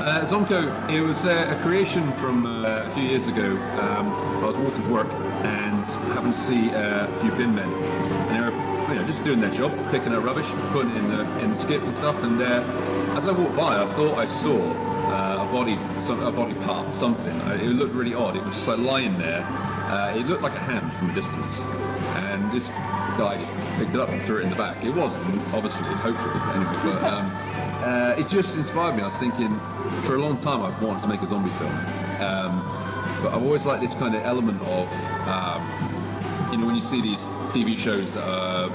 ZomCo, it was a creation from a few years ago. I was walking to work and happened to see a few bin men, and they were just doing their job, picking up rubbish, putting it in the skip and stuff. And as I walked by, I thought I saw a body part, something. It looked really odd. It was just like lying there. It looked like a hand from a distance, and this guy picked it up and threw it in the back. It wasn't, obviously, hopefully, anyway, but it just inspired me. I was thinking, for a long time I've wanted to make a zombie film, but I've always liked this kind of element of, when you see these TV shows that are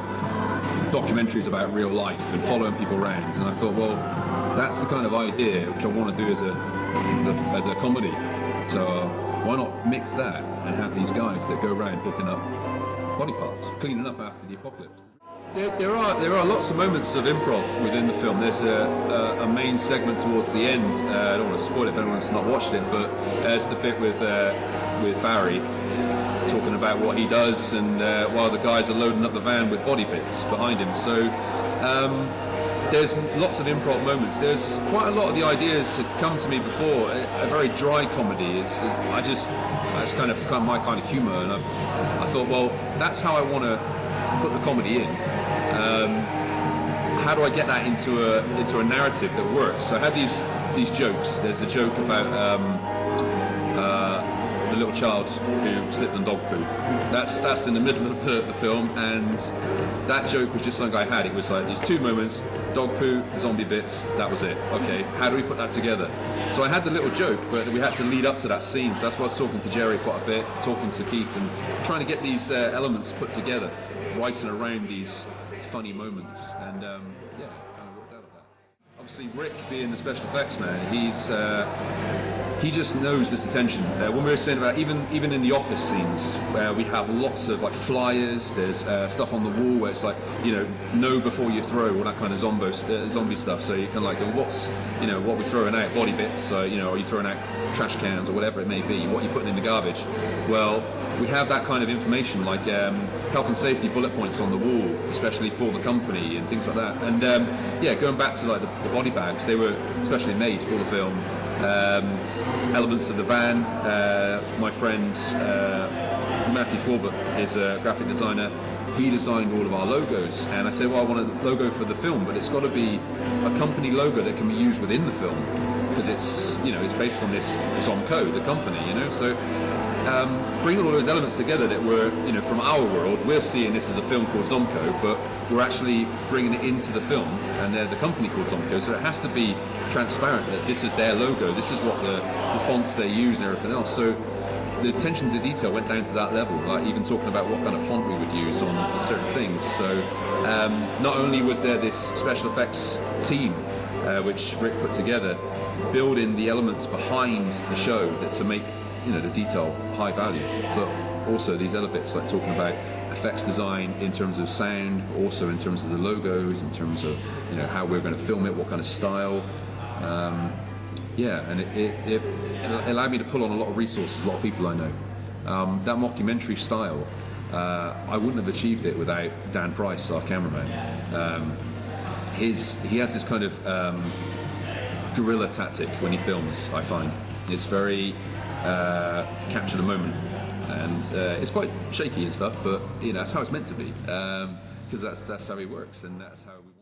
documentaries about real life and following people around, and I thought, well, that's the kind of idea which I want to do as a comedy. So why not mix that and have these guys that go around picking up body parts, cleaning up after the apocalypse. There are lots of moments of improv within the film. There's a main segment towards the end. I don't want to spoil it if anyone's not watched it, but it's the bit with Barry talking about what he does, and while the guys are loading up the van with body bits behind him. So there's lots of improv moments. There's quite a lot of the ideas that come to me before. A very dry comedy that's kind of my kind of humour, and I thought, well, that's how I want to put the comedy in. How do I get that into a narrative that works? So I have these jokes. There's a joke about the little child who slipped on dog poo. That's in the middle of the film, and that joke was just something I had. It was like these two moments: dog poo, zombie bits. That was it. Okay, how do we put that together? So I had the little joke, but we had to lead up to that scene. So that's why I was talking to Jerry quite a bit, talking to Keith, and trying to get these elements put together, writing around these funny moments, and kind of worked out of that. Obviously, Rick, being the special effects man, he just knows this attention. When we were saying about even in the office scenes, where we have lots of like flyers, there's stuff on the wall where it's like, know before you throw, all that kind of zombie stuff. So you can like, what's what we're throwing out, body bits, are you throwing out trash cans or whatever it may be, what you're putting in the garbage. Well, we have that kind of information, like health and safety bullet points on the wall, especially for the company and things like that. And going back to like the body bags, they were specially made for the film. Elements of the van. My friend Matthew Forbert is a graphic designer. He designed all of our logos, and I said, well, I want a logo for the film, but it's got to be a company logo that can be used within the film, because it's it's based on this ZomCo, the company, So bringing all those elements together that were from our world, we're seeing this as a film called ZomCo, but we're actually bringing it into the film, and they're the company called ZomCo, so it has to be transparent that this is their logo, this is what the fonts they use and everything else. So the attention to detail went down to that level, like even talking about what kind of font we would use on certain things. So not only was there this special effects team, which Rick put together, building the elements behind the show to make the detail high value, but also these other bits like talking about effects design in terms of sound, also in terms of the logos, in terms of how we're going to film it, what kind of style. And it allowed me to pull on a lot of resources, a lot of people I know. That mockumentary style, I wouldn't have achieved it without Dan Price, our cameraman. He has this kind of guerrilla tactic when he films, I find. It's very capture the moment, and it's quite shaky and stuff, but that's how it's meant to be, because that's how he works, and that's how we want